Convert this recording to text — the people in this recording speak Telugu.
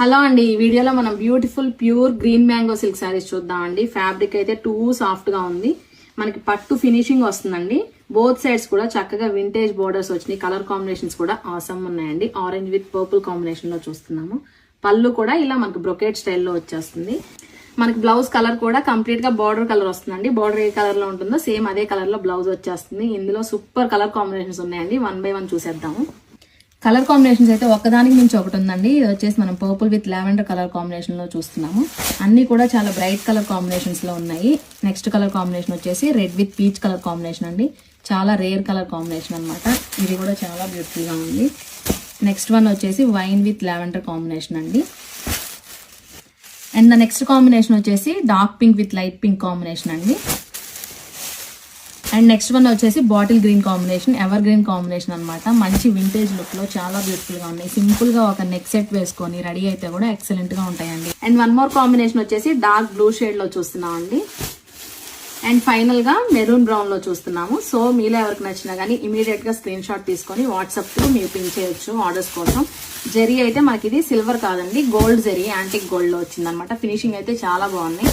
హలో అండి, ఈ వీడియోలో మనం beautiful pure green mango silk saris చూద్దామండి. ఫ్యాబ్రిక్ అయితే టూ సాఫ్ట్ గా ఉంది. మనకి పట్టు ఫినిషింగ్ వస్తుందండి. బోత్ సైడ్స్ కూడా చక్కగా వింటేజ్ బోర్డర్స్ వచ్చినాయి. కలర్ కాంబినేషన్స్ కూడా ఆసమ్ ఉన్నాయండి. ఆరెంజ్ విత్ పర్పుల్ కాంబినేషన్ లో చూస్తున్నాము. పళ్ళు కూడా ఇలా మనకు బ్రొకేట్ స్టైల్లో వచ్చేస్తుంది. మనకి బ్లౌజ్ కలర్ కూడా కంప్లీట్ గా బార్డర్ కలర్ వస్తుందండి. బార్డర్ ఏ కలర్ లో ఉంటుందో సేమ్ అదే కలర్ లో బ్లౌజ్ వచ్చేస్తుంది. ఇందులో సూపర్ కలర్ కాంబినేషన్స్ ఉన్నాయండి. 1 by 1 చూసేద్దాము. కలర్ కాంబినేషన్స్ అయితే ఒకదానికి మించి ఒకటి ఉందండి. ఇది వచ్చేసి మనం purple with lavender colour combination లో చూస్తున్నాము. అన్ని కూడా చాలా బ్రైట్ కలర్ కాంబినేషన్స్ లో ఉన్నాయి. నెక్స్ట్ కలర్ కాంబినేషన్ వచ్చేసి red with peach colour combination అండి. చాలా రేర్ కలర్ కాంబినేషన్ అనమాట. ఇది కూడా చాలా బ్యూటిఫుల్ గా ఉంది. నెక్స్ట్ వన్ వచ్చేసి వైన్ విత్ లావెండర్ కాంబినేషన్ అండి. అండ్ నెక్స్ట్ కాంబినేషన్ వచ్చేసి dark pink with light pink combination అండి. అండ్ నెక్స్ట్ వన్ వచ్చేసి bottle green combination, ever green combination అనమాట. మంచి వింటేజ్ లుక్ లో చాలా బ్యూటిఫుల్ గా ఉన్నాయి. సింపుల్ గా ఒక నెక్ సెట్ వేసుకొని రెడీ అయితే కూడా ఎక్సలెంట్ గా ఉంటాయండి. అండ్ వన్ మోర్ కాంబినేషన్ వచ్చేసి డార్క్ బ్లూ షేడ్ లో చూస్తున్నాం అండి. అండ్ ఫైనల్ గా మెరూన్ బ్రౌన్ లో చూస్తున్నాము. సో మీలో ఎవరికి నచ్చినా కానీ ఇమీడియట్ గా స్క్రీన్ షాట్ తీసుకొని వాట్సాప్ లో మీరు పిన్ చేయొచ్చు ఆర్డర్స్ కోసం. జరీ అయితే మనకి ఇది సిల్వర్ కాదండి, గోల్డ్ జరీ, యాంటిక్ గోల్డ్ లో వచ్చింది అనమాట. ఫినిషింగ్ అయితే చాలా బాగున్నాయి.